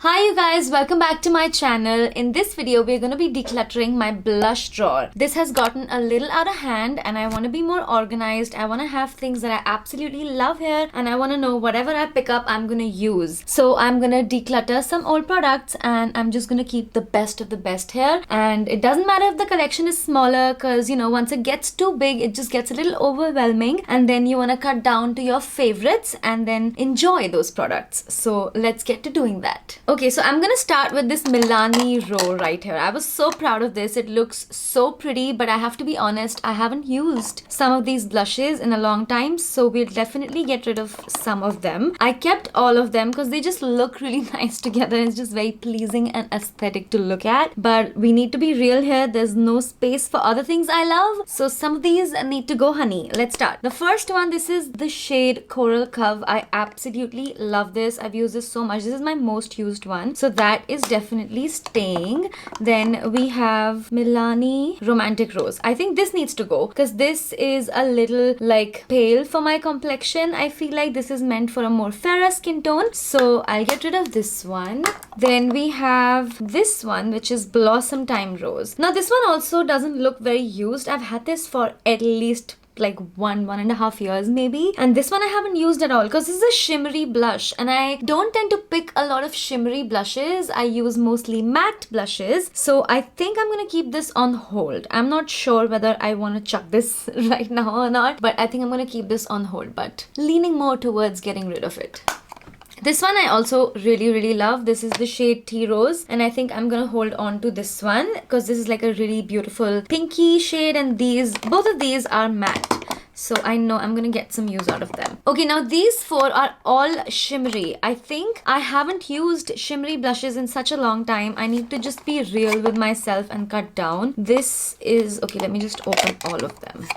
Hi you guys, welcome back to my channel. In this video, we're going to be decluttering my blush drawer. This has gotten a little out of hand and I want to be more organized. I want to have things that I absolutely love here and I want to know whatever I pick up, I'm going to use. So I'm going to declutter some old products and I'm just going to keep the best of the best here. And it doesn't matter if the collection is smaller because, once it gets too big, it just gets a little overwhelming and then you want to cut down to your favorites and then enjoy those products. So let's get to doing that. Okay, so I'm gonna start with this Milani row right here. I was so proud of this. It looks so pretty, but I have to be honest, I haven't used some of these blushes in a long time, so we'll definitely get rid of some of them. I kept all of them because they just look really nice together. It's just very pleasing and aesthetic to look at, but we need to be real here. There's no space for other things I love, so some of these need to go, honey. Let's start. The first one, this is the shade Coral Cove. I absolutely love this. I've used this so much. This is my most used one, so that is definitely staying. Then we have Milani Romantic Rose. I think this needs to go because this is a little like pale for my complexion. I feel like this is meant for a more fairer skin tone, so I'll get rid of this one. Then we have this one, which is Blossom Time Rose. Now this one also doesn't look very used. I've had this for at least like one and a half years maybe, and this one I haven't used at all because this is a shimmery blush and I don't tend to pick a lot of shimmery blushes. I use mostly matte blushes, so I think I'm gonna keep this on hold. I'm not sure whether I want to chuck this right now or not, but I think I'm gonna keep this on hold, but leaning more towards getting rid of it. This one I also really love. This is the shade Tea Rose and I think I'm gonna hold on to this one because this is like a really beautiful pinky shade and both of these are matte. So I know I'm gonna get some use out of them. Okay, now these four are all shimmery. I think I haven't used shimmery blushes in such a long time. I need to just be real with myself and cut down. This is, okay, let me just open all of them.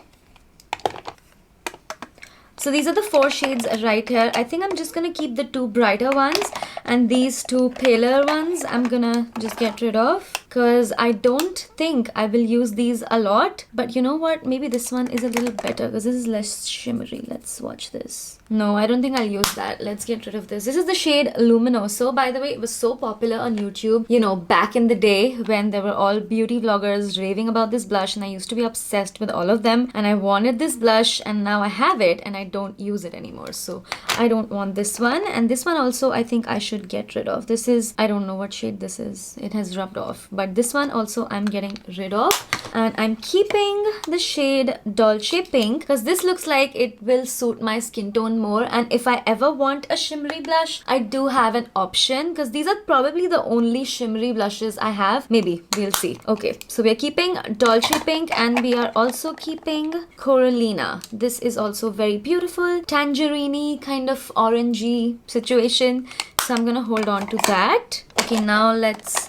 So these are the four shades right here. I think I'm just gonna keep the two brighter ones and these two paler ones I'm gonna just get rid of because I don't think I will use these a lot. But you know what? Maybe this one is a little better because this is less shimmery. Let's swatch this. No, I don't think I'll use that. Let's get rid of this. This is the shade Luminoso. By the way, it was so popular on YouTube, back in the day when there were all beauty vloggers raving about this blush and I used to be obsessed with all of them and I wanted this blush and now I have it and I don't use it anymore. So I don't want this one, and this one also I think I should get rid of. This is, I don't know what shade this is. It has rubbed off, but this one also I'm getting rid of. And I'm keeping the shade Dolce Pink because this looks like it will suit my skin tone more, and if I ever want a shimmery blush, I do have an option because these are probably the only shimmery blushes I have. Maybe, we'll see. Okay, so we're keeping Dolce Pink and we are also keeping Coralina. This is also very beautiful, tangerine kind of orangey situation, so I'm gonna hold on to that. Okay, now let's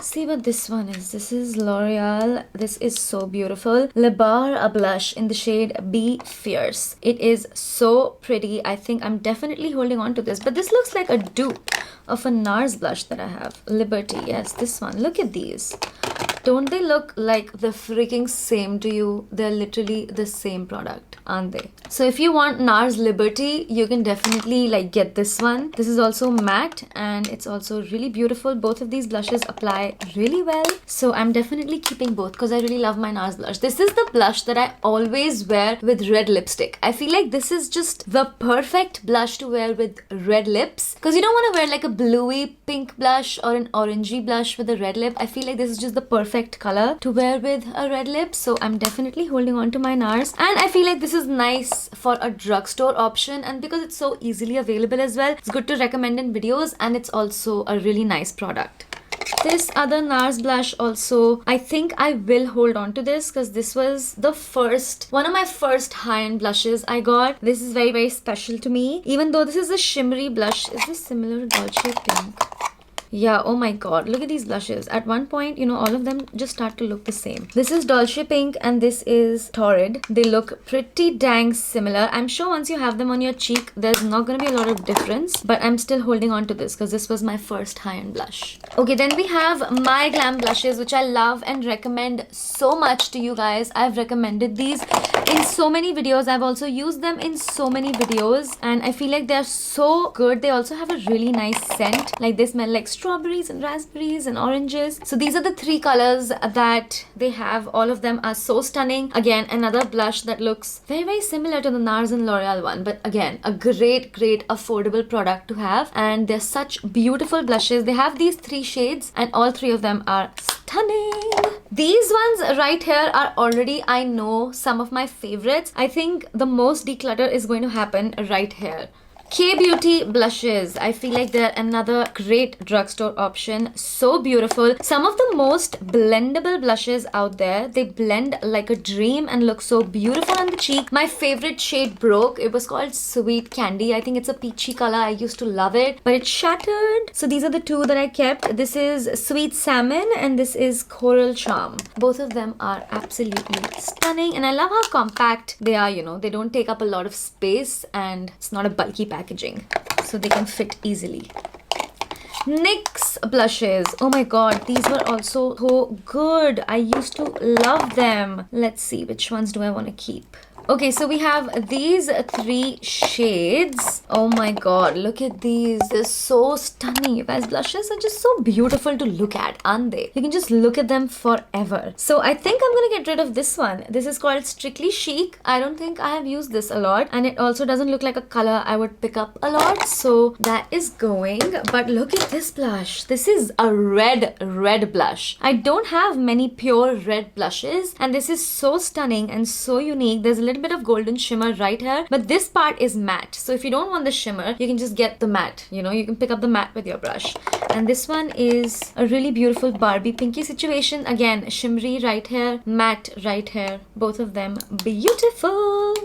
see what this one is. This is L'Oreal. This is so beautiful. Le Bar, a blush in the shade Be Fierce. It is so pretty. I think I'm definitely holding on to this, but this looks like a dupe of a NARS blush that I have. Liberty, yes, this one. Look at these. Don't they look like the freaking same to you? They're literally the same product, aren't they? So if you want NARS Liberty, you can definitely get this one. This is also matte and it's also really beautiful. Both of these blushes apply really well. So I'm definitely keeping both because I really love my NARS blush. This is the blush that I always wear with red lipstick. I feel like this is just the perfect blush to wear with red lips because you don't want to wear like a bluey pink blush or an orangey blush with a red lip. I feel like this is just the perfect color to wear with a red lip, so I'm definitely holding on to my NARS. And I feel like this is nice for a drugstore option, and because it's so easily available as well, it's good to recommend in videos, and it's also a really nice product. This other NARS blush also, I think I will hold on to this because this was one of my first high-end blushes I got. This is very special to me, even though this is a shimmery blush. Is this similar to Dolce Pink? Yeah, oh my god, look at these blushes. At one point, all of them just start to look the same. This is Dolce Pink and this is Torrid. They look pretty dang similar. I'm sure once you have them on your cheek, there's not gonna be a lot of difference, but I'm still holding on to this because this was my first high-end blush. Okay, then we have my Glam blushes, which I love and recommend so much to you guys. I've recommended these in so many videos. I've also used them in so many videos and I feel like they're so good. They also have a really nice scent. Like they smell like strawberries and raspberries and oranges. So these are the 3 colors that they have. All of them are so stunning. Again, another blush that looks very similar to the NARS and L'Oreal one, but again, a great affordable product to have. And they're such beautiful blushes. They have these 3 shades and all 3 of them are stunning. These ones right here are already, I know, some of my favorites. I think the most declutter is going to happen right here. K-Beauty blushes. I feel like they're another great drugstore option. So beautiful. Some of the most blendable blushes out there. They blend like a dream and look so beautiful on the cheek. My favorite shade broke. It was called Sweet Candy. I think it's a peachy color. I used to love it, but it shattered. So these are the 2 that I kept. This is Sweet Salmon and this is Coral Charm. Both of them are absolutely stunning and I love how compact they are, you know. They don't take up a lot of space and it's not a bulky packaging, so they can fit easily. NYX blushes. Oh my god, these were also so good. I used to love them. Let's see, which ones do I want to keep? Okay, so we have these 3 shades. Oh my god, look at these. They're so stunning. You guys, blushes are just so beautiful to look at, aren't they? You can just look at them forever. So I think I'm gonna get rid of this one. This is called Strictly Chic. I don't think I have used this a lot. And it also doesn't look like a color I would pick up a lot. So that is going. But look at this blush. This is a red blush. I don't have many pure red blushes. And this is so stunning and so unique. There's a little bit of golden shimmer right here, but this part is matte. So if you don't want the shimmer, you can just get the matte. You know, you can pick up the matte with your brush. And this one is a really beautiful Barbie pinky situation. Again, shimmery right here, matte right here. Both of them beautiful.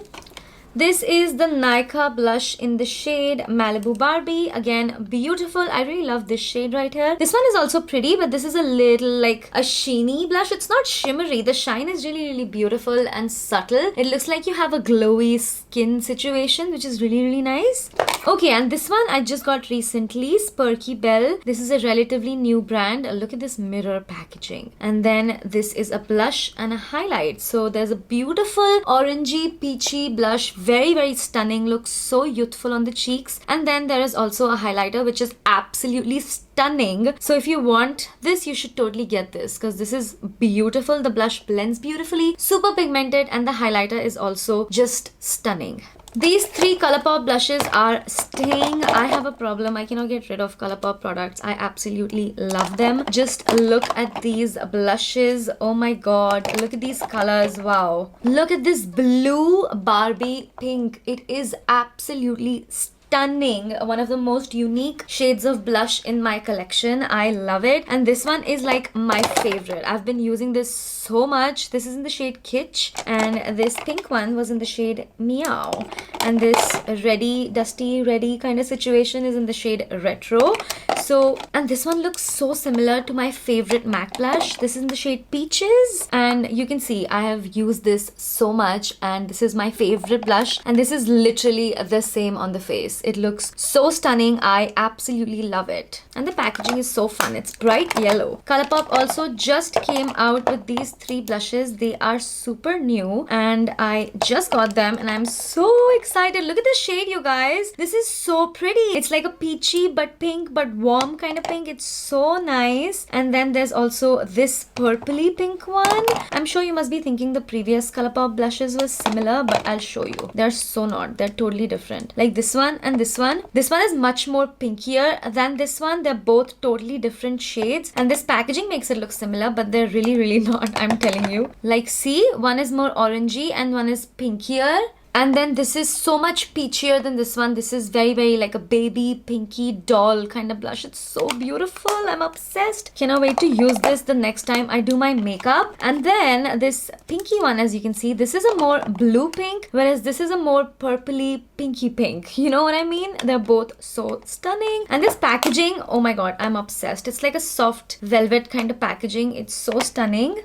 This is the Nykaa blush in the shade Malibu Barbie. Again, beautiful. I really love this shade right here. This one is also pretty, but this is a little like a sheeny blush. It's not shimmery. The shine is really beautiful and subtle. It looks like you have a glowy skin situation, which is really nice. Okay, and this one I just got recently, Spurky Belle. This is a relatively new brand. Look at this mirror packaging. And then this is a blush and a highlight. So there's a beautiful orangey peachy blush. Very stunning. Looks so youthful on the cheeks. And then there is also a highlighter, which is absolutely stunning. So if you want this, you should totally get this because this is beautiful. The blush blends beautifully, super pigmented, and the highlighter is also just stunning. These 3 ColourPop blushes are staying. I have a problem. I cannot get rid of ColourPop products. I absolutely love them. Just look at these blushes. Oh my god. Look at these colors. Wow. Look at this blue Barbie pink. It is absolutely stunning. One of the most unique shades of blush in my collection. I love it. And this one is like my favorite. I've been using this so much. This is in the shade Kitsch and this pink one was in the shade Meow. And this dusty ready kind of situation is in the shade Retro. So, and this one looks so similar to my favorite MAC blush. This is in the shade Peaches and you can see I have used this so much and this is my favorite blush and this is literally the same on the face. It looks so stunning. I absolutely love it. And the packaging is so fun. It's bright yellow. ColourPop also just came out with these 3 blushes. They are super new and I just got them and I'm so excited. Look at the shade, you guys. This is so pretty. It's like a peachy but pink but warm kind of pink. It's so nice. And then there's also this purpley pink one. I'm sure you must be thinking the previous ColourPop blushes were similar, but I'll show you. They're so not. They're totally different. Like this one and this one. This one is much more pinkier than this one. They're both totally different shades and this packaging makes it look similar, but they're really not. I'm telling you. Like see, one is more orangey and one is pinkier. And then this is so much peachier than this one. This is very like a baby pinky doll kind of blush. It's so beautiful. I'm obsessed. Cannot wait to use this the next time I do my makeup. And then this pinky one, as you can see, this is a more blue pink, whereas this is a more purpley pinky pink. You know what I mean? They're both so stunning. And this packaging, oh my god, I'm obsessed. It's like a soft velvet kind of packaging. It's so stunning.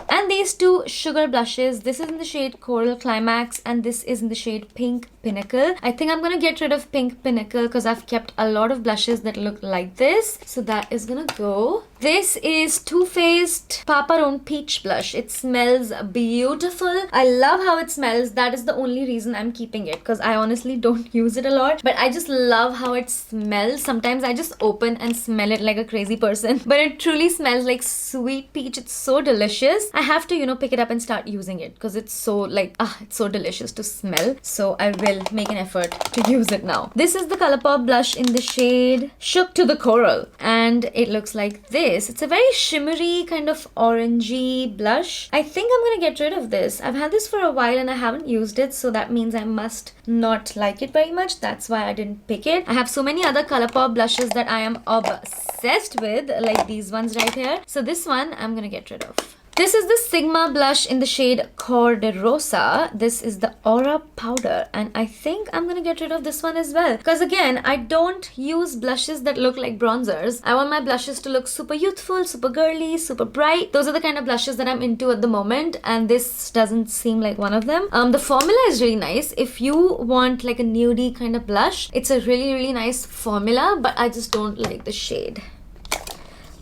And these 2 sugar blushes, this is in the shade Coral Climax and this is in the shade Pink Pinnacle. I think I'm gonna get rid of Pink Pinnacle because I've kept a lot of blushes that look like this. So that is gonna go. This is Too Faced Paparon Peach Blush. It smells beautiful. I love how it smells. That is the only reason I'm keeping it, because I honestly don't use it a lot. But I just love how it smells. Sometimes I just open and smell it like a crazy person. But it truly smells like sweet peach. It's so delicious. I have to, pick it up and start using it because it's so it's so delicious to smell. So I will make an effort to use it now. This is the Colourpop blush in the shade Shook to the Coral. And it looks like this. It's a very shimmery kind of orangey blush. I think I'm gonna get rid of this. I've had this for a while and I haven't used it, so that means I must not like it very much. That's why I didn't pick it. I have so many other Colourpop blushes that I am obsessed with, like these ones right here. So this one I'm gonna get rid of. This is the Sigma blush in the shade Cor de Rosa. This is the Aura powder, and I think I'm gonna get rid of this one as well, because again, I don't use blushes that look like bronzers. I want my blushes to look super youthful, super girly, super bright. Those are the kind of blushes that I'm into at the moment, and this doesn't seem like one of them. The formula is really nice. If you want like a nudie kind of blush, it's a really nice formula, but I just don't like the shade.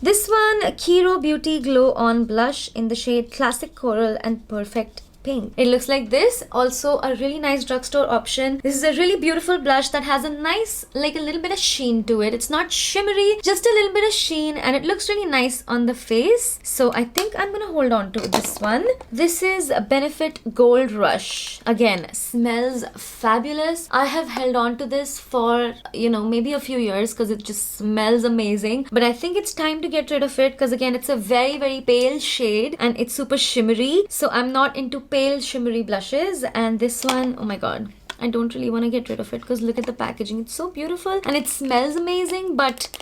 This one, Kiro Beauty Glow On Blush in the shade Classic Coral and Perfect Pink. It looks like this. Also a really nice drugstore option. This is a really beautiful blush that has a nice, like a little bit of sheen to it. It's not shimmery, just a little bit of sheen, and it looks really nice on the face. So I think I'm gonna hold on to this one. This is Benefit Gold Rush. Again, smells fabulous. I have held on to this for, maybe a few years because it just smells amazing. But I think it's time to get rid of it because again, it's a very pale shade and it's super shimmery. So I'm not into pale shimmery blushes, and this one, oh my god, I don't really want to get rid of it because look at the packaging. It's so beautiful and it smells amazing, but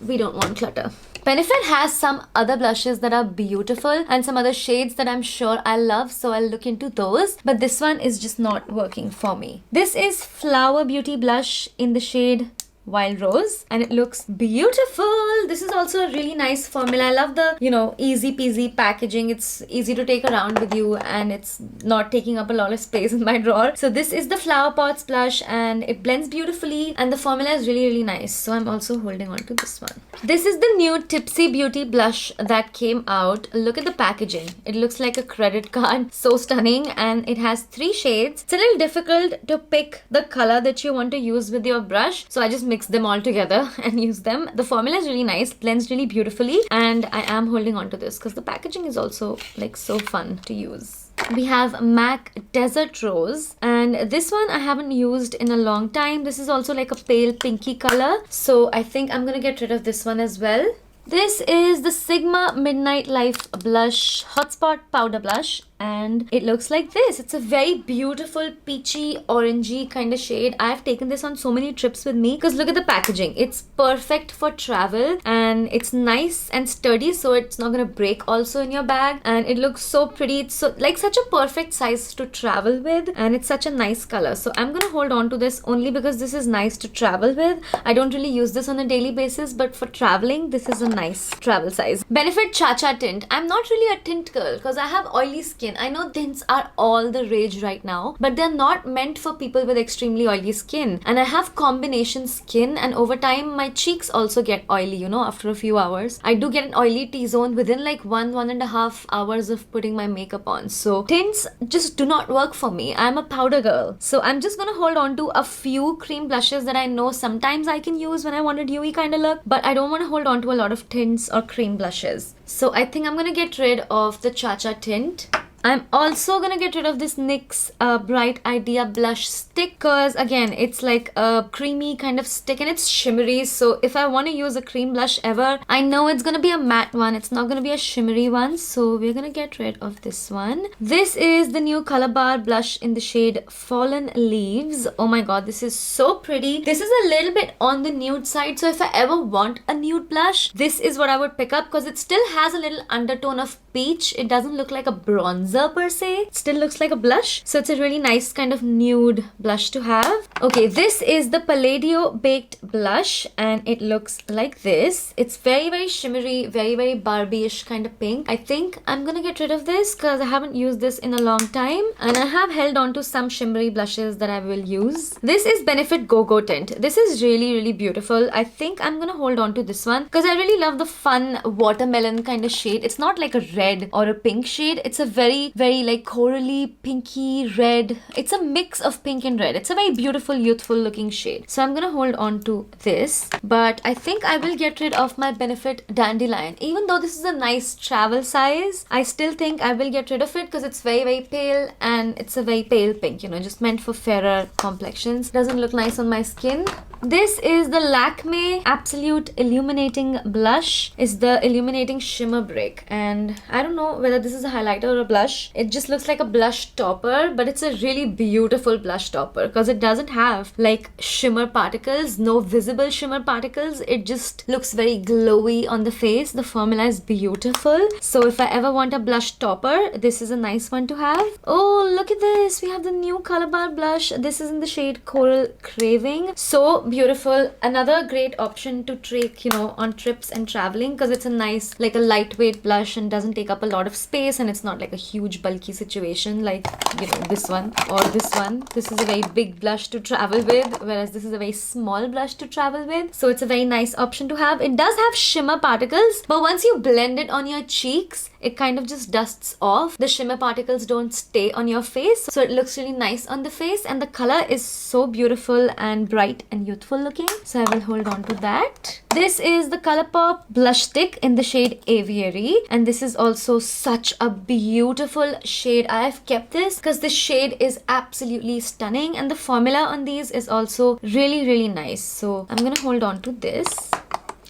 we don't want clutter. Benefit has some other blushes that are beautiful and some other shades that I'm sure I love, so I'll look into those, but this one is just not working for me. This is Flower Beauty blush in the shade Wild Rose, and it looks beautiful. This is also a really nice formula. I love the, easy peasy packaging. It's easy to take around with you and it's not taking up a lot of space in my drawer. So this is the Flower Pots blush and it blends beautifully and the formula is really nice. So I'm also holding on to this one. This is the new Tipsy Beauty blush that came out. Look at the packaging. It looks like a credit card. So stunning, and it has 3 shades. It's a little difficult to pick the color that you want to use with your brush, so I just mix them all together and use them. The formula is really nice, blends really beautifully, and I am holding on to this because the packaging is also like so fun to use. We have MAC Desert Rose, and this one I haven't used in a long time. This is also like a pale pinky color, so I think I'm gonna get rid of this one as well. This is the Sigma Midnight Life Blush Hotspot Powder Blush, and it looks like this. It's a very beautiful peachy orangey kind of shade. I've taken this on so many trips with me because look at the packaging. It's perfect for travel and it's nice and sturdy, so it's not gonna break also in your bag, and it looks so pretty. It's so like such a perfect size to travel with, and it's such a nice color. So I'm gonna hold on to this only because this is nice to travel with. I don't really use this on a daily basis, but for traveling this is a nice travel size. Benefit Cha Cha Tint. I'm not really a tint girl because I have oily skin. I know tints are all the rage right now, but they're not meant for people with extremely oily skin, and I have combination skin, and over time my cheeks also get oily, after a few hours. I do get an oily T-zone within like 1.5 hours of putting my makeup on. So tints just do not work for me. I'm a powder girl. So I'm just gonna hold on to a few cream blushes that I know sometimes I can use when I want a dewy kind of look, but I don't want to hold on to a lot of tints or cream blushes. So I think I'm gonna get rid of the Cha Cha tint. I'm also gonna get rid of this NYX Bright Idea blush stick because again, it's like a creamy kind of stick and it's shimmery. So if I want to use a cream blush ever, I know it's gonna be a matte one. It's not gonna be a shimmery one. So we're gonna get rid of this one. This is the new Color Bar blush in the shade Fallen Leaves. Oh my god, this is so pretty. This is a little bit on the nude side. So if I ever want a nude blush, this is what I would pick up because it still has a little undertone of peach. It doesn't look like a bronzer. bronzer per se. It still looks like a blush. So it's a really nice kind of nude blush to have. Okay, this is the Palladio Baked Blush and it looks like this. It's very shimmery, very Barbie-ish kind of pink. I think I'm gonna get rid of this because I haven't used this in a long time and I have held on to some shimmery blushes that I will use. This is Benefit Go-Go Tint. This is really beautiful. I think I'm gonna hold on to this one because I really love the fun watermelon kind of shade. It's not like a red or a pink shade. It's a very like corally, pinky red. It's a mix of pink and red. It's a very beautiful, youthful looking shade. So I'm gonna hold on to this, but I think I will get rid of my Benefit Dandelion. Even though this is a nice travel size, I still think I will get rid of it because it's very pale and it's a very pale pink, you know, just meant for fairer complexions. Doesn't look nice on my skin. This is the Lakme Absolute Illuminating Blush. It's the Illuminating Shimmer Brick, and I don't know whether this is a highlighter or a blush. It just looks like a blush topper, but it's a really beautiful blush topper because it doesn't have like shimmer particles, no visible shimmer particles. It just looks very glowy on the face. The formula is beautiful. So if I ever want a blush topper, this is a nice one to have. Oh, look at this. We have the new Color Bar blush. This is in the shade Coral Craving. So beautiful. Another great option to take, you know, on trips and traveling because it's a nice, like a lightweight blush and doesn't take up a lot of space and it's not like a huge bulky situation like, you know, this one or this one. This is a very big blush to travel with, whereas this is a very small blush to travel with. So it's a very nice option to have. It does have shimmer particles, but once you blend it on your cheeks, it kind of just dusts off. The shimmer particles don't stay on your face, so it looks really nice on the face, and the color is so beautiful and bright and youthful looking. So I will hold on to that. This is the Colourpop blush stick in the shade Aviary, and this is also such a beautiful shade. I have kept this because this shade is absolutely stunning and the formula on these is also really nice. So I'm gonna hold on to this.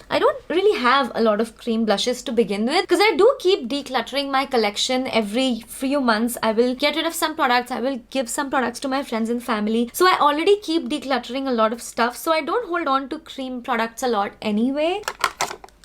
I don't really have a lot of cream blushes to begin with because I do keep decluttering my collection every few months. I will get rid of some products. I will give some products to my friends and family. So I already keep decluttering a lot of stuff. So I don't hold on to cream products a lot anyway.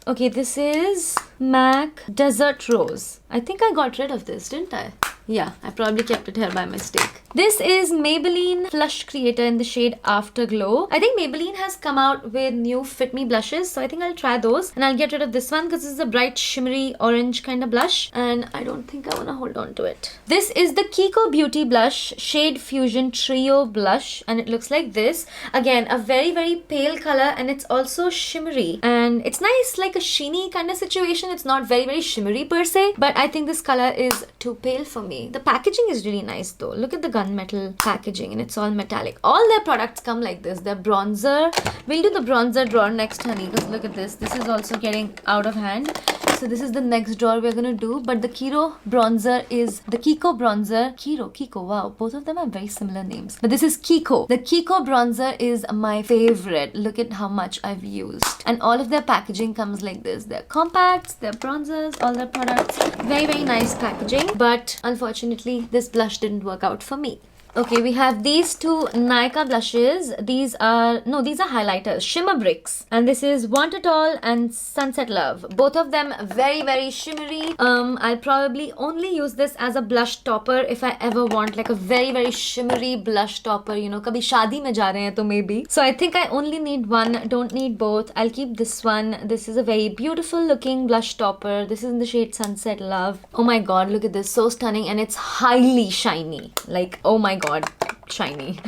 Okay, this is MAC Desert Rose. I think I got rid of this, didn't I? Yeah, I probably kept it here by mistake. This is Maybelline Flush Creator in the shade Afterglow. I think Maybelline has come out with new Fit Me blushes, so I think I'll try those. And I'll get rid of this one because this is a bright shimmery orange kind of blush and I don't think I want to hold on to it. This is the Kiko Beauty Blush Shade Fusion Trio Blush and it looks like this. Again, a very pale color and it's also shimmery. And it's nice, like a sheeny kind of situation. It's not very shimmery per se, but I think this color is too pale for me. The packaging is really nice though. Look at the gunmetal packaging and it's all metallic. All their products come like this. Their bronzer, we'll do the bronzer drawer next, honey, because look at this. This is also getting out of hand. So this is the next drawer we're gonna do, but the Kiko bronzer is the Kiko bronzer. Kiko, wow, both of them have very similar names. But this is Kiko. The Kiko bronzer is my favorite. Look at how much I've used. And all of their packaging comes like this. They're compacts, they're bronzers, all their products. Very nice packaging. But unfortunately, this blush didn't work out for me. Okay, we have these two Nykaa blushes. These are highlighters, shimmer bricks. And this is Want It All and Sunset Love. Both of them very shimmery. I'll probably only use this as a blush topper if I ever want like a very shimmery blush topper. You know, kabhi shaadi mein ja rahe hain to maybe. So I think I only need one, don't need both. I'll keep this one. This is a very beautiful looking blush topper. This is in the shade Sunset Love. Oh my god, look at this, so stunning, and it's highly shiny. Like, oh my god, shiny.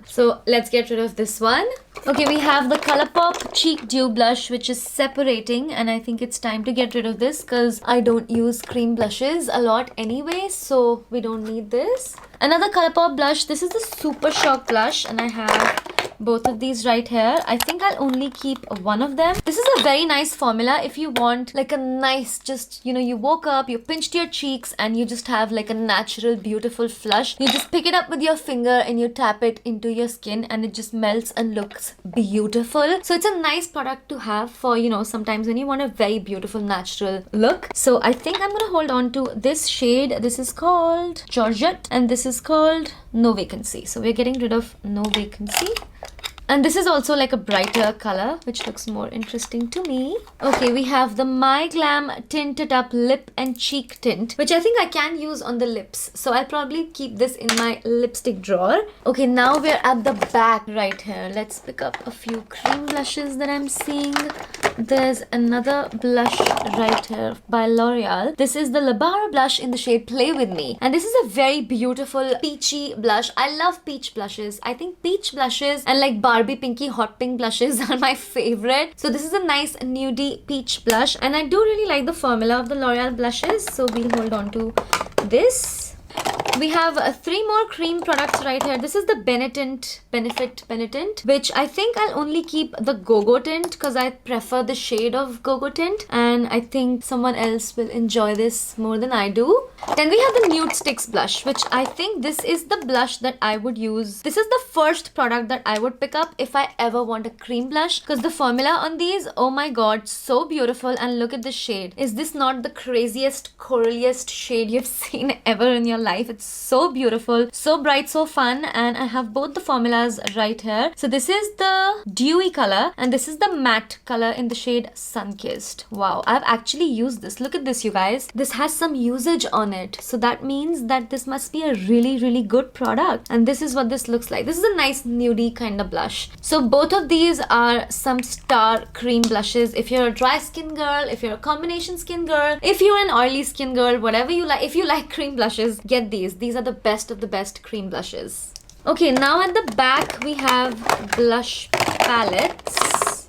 So let's get rid of this one. Okay, we have the Colourpop Cheek Dew Blush, which is separating, and I think it's time to get rid of this because I don't use cream blushes a lot anyway, so we don't need this. Another Colourpop blush. This is the Super Shock blush, and I have both of these right here. I think I'll only keep one of them. This is a very nice formula if you want like a nice, just, you know, you woke up, you pinched your cheeks and you just have like a natural beautiful flush. You just pick it up with your finger and you tap it into your skin and it just melts and looks beautiful. So it's a nice product to have for, you know, sometimes when you want a very beautiful natural look. So I think I'm gonna hold on to this shade. This is called Georgette and this is called No Vacancy. So we're getting rid of No Vacancy. And this is also like a brighter color, which looks more interesting to me. Okay, we have the My Glam Tinted Up Lip and Cheek Tint, which I think I can use on the lips. So I'll probably keep this in my lipstick drawer. Okay, now we're at the back right here. Let's pick up a few cream blushes that I'm seeing. There's another blush right here by L'Oreal. This is the Labara blush in the shade Play With Me. And this is a very beautiful peachy blush. I love peach blushes. I think peach blushes and like Barbie Pinky Hot Pink blushes are my favorite. So this is a nice nudie peach blush. And I do really like the formula of the L'Oreal blushes. So we'll hold on to this. We have 3 more cream products right here. This is the Benefit Benetint, which I think I'll only keep the Go-Go tint because I prefer the shade of Go-Go tint, and I think someone else will enjoy this more than I do. Then we have the Nude Sticks blush, which I think this is the blush that I would use. This is the first product that I would pick up if I ever want a cream blush, because the formula on these, oh my god, so beautiful. And look at the shade. Is this not the craziest, coraliest shade you've seen ever in your life? It's so beautiful, so bright, so fun. And I have both the formulas right here. So this is the dewy color and this is the matte color in the shade Sunkissed. Wow, I've actually used this. Look at this, you guys. This has some usage on it, so that means that this must be a really good product. And this is what this looks like. This is a nice nudie kind of blush. So both of these are some star cream blushes. If you're a dry skin girl, if you're a combination skin girl, if you're an oily skin girl, whatever you like, if you like cream blushes, get these. These are the best of the best cream blushes. Okay, now at the back we have blush palettes.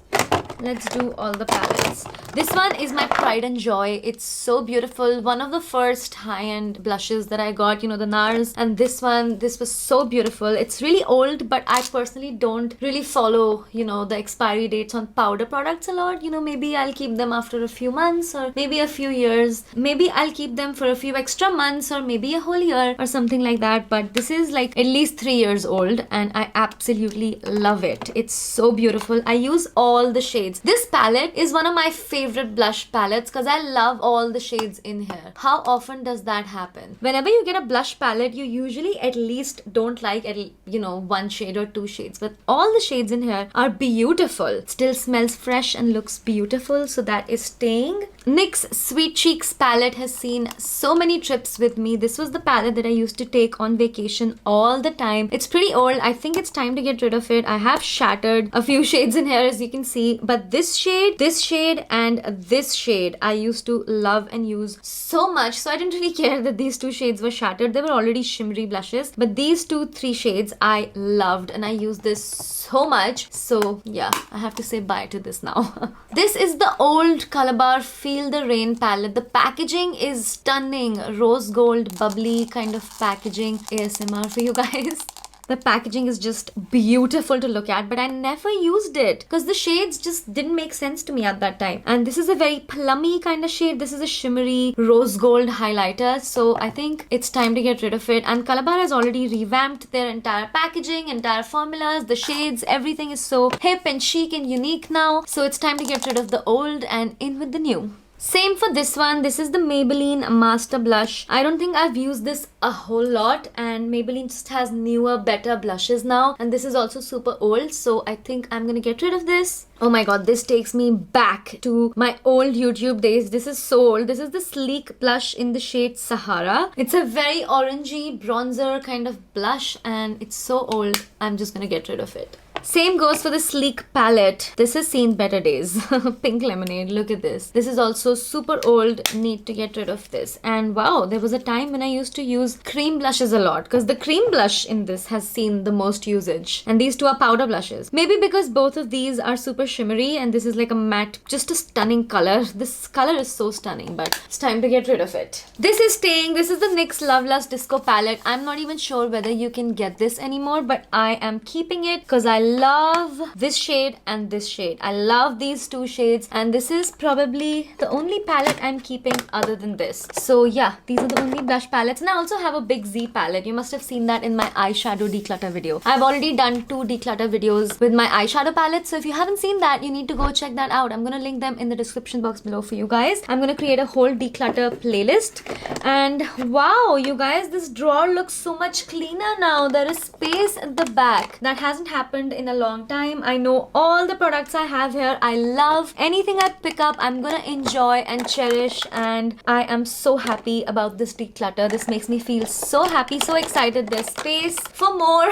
Let's do all the palettes. This one is my pride and joy. It's so beautiful. One of the first high-end blushes that I got, you know, the NARS. And this one, this was so beautiful. It's really old, but I personally don't really follow, you know, the expiry dates on powder products a lot. You know, maybe I'll keep them after a few months or maybe a few years. Maybe I'll keep them for a few extra months or maybe a whole year or something like that. But this is like at least 3 years old and I absolutely love it. It's so beautiful. I use all the shades. This palette is one of my favorite blush palettes because I love all the shades in here. How often does that happen? Whenever you get a blush palette, you usually at least don't like, you know, 1 shade or 2 shades. But all the shades in here are beautiful. It still smells fresh and looks beautiful. So that is staying. NYX Sweet Cheeks palette has seen so many trips with me. This was the palette that I used to take on vacation all the time. It's pretty old. I think it's time to get rid of it. I have shattered a few shades in here, as you can see. But this shade, and this shade I used to love and use so much. So I didn't really care that these 2 shades were shattered. They were already shimmery blushes. But these 3 shades I loved and I used this so much. So yeah, I have to say bye to this now. This is the old Calabar Feel the Rain palette. The packaging is stunning. Rose gold, bubbly kind of packaging. ASMR for you guys. The packaging is just beautiful to look at, but I never used it because the shades just didn't make sense to me at that time. And this is a very plummy kind of shade. This is a shimmery rose gold highlighter. So I think it's time to get rid of it. And Calabar has already revamped their entire packaging, entire formulas, the shades, everything is so hip and chic and unique now. So it's time to get rid of the old and in with the new. Same for this one. This is the Maybelline Master Blush. I don't think I've used this a whole lot, and Maybelline just has newer, better blushes now. And this is also super old, so I think I'm gonna get rid of this. Oh my god, this takes me back to my old YouTube days. This is so old. This is the Sleek blush in the shade Sahara. It's a very orangey bronzer kind of blush and it's so old. I'm just gonna get rid of it. Same goes for the Sleek palette. This has seen better days. Pink lemonade, look at this. This is also super old. Need to get rid of this. And wow, there was a time when I used to use cream blushes a lot because the cream blush in this has seen the most usage. And these 2 are powder blushes. Maybe because both of these are super shimmery and this is like a matte, just a stunning color. This color is so stunning, but it's time to get rid of it. This is staying. This is the NYX Love Lust Disco palette. I'm not even sure whether you can get this anymore, but I am keeping it because I love this shade and this shade. I love these 2 shades, and this is probably the only palette I'm keeping other than this. So yeah, these are the only blush palettes. And I also have a Big Z palette. You must have seen that in my eyeshadow declutter video. I've already done 2 declutter videos with my eyeshadow palette, so if you haven't seen that, you need to go check that out. I'm gonna link them in the description box below for you guys. I'm gonna create a whole declutter playlist. And wow, you guys, this drawer looks so much cleaner now. There is space at the back. That hasn't happened in a long time. I know all the products I have here. I love anything I pick up. I'm gonna enjoy and cherish, and I am so happy about this declutter. This makes me feel so happy, so excited. There's space for more.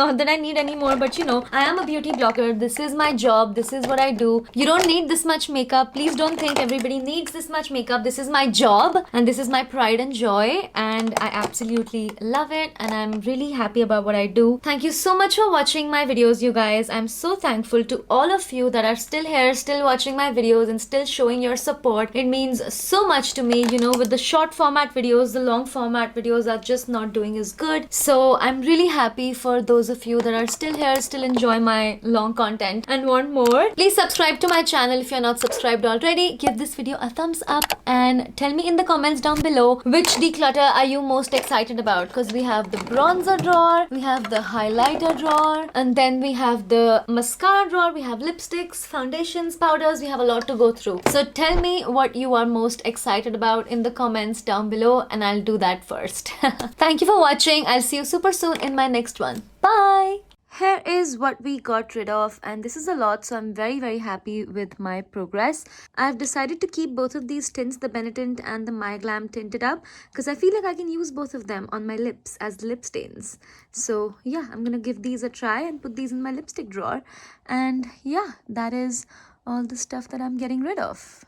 Not that I need any more, but you know, I am a beauty blogger. This is my job. This is what I do. You don't need this much makeup. Please don't think everybody needs this much makeup. This is my job and this is my pride and joy, and I absolutely love it, and I'm really happy about what I do. Thank you so much for watching my videos, you guys. I'm so thankful to all of you that are still here, still watching my videos and still showing your support. It means so much to me. You know, with the short format videos, the long format videos are just not doing as good. So I'm really happy for those of you that are still here, still enjoy my long content and want more. Please subscribe to my channel if you're not subscribed already. Give this video a thumbs up and tell me in the comments down below which declutter are you most excited about, because we have the bronzer drawer, we have the highlighter drawer, and then we have the mascara drawer, we have lipsticks, foundations, powders. We have a lot to go through. So tell me what you are most excited about in the comments down below, and I'll do that first. Thank you for watching. I'll see you super soon in my next one. Bye. Here is what we got rid of, and this is a lot, so I'm very happy with my progress. I've decided to keep both of these tints, the Benetint and the My Glam tinted up, because I feel like I can use both of them on my lips as lip stains. So yeah, I'm gonna give these a try and put these in my lipstick drawer. And yeah, that is all the stuff that I'm getting rid of.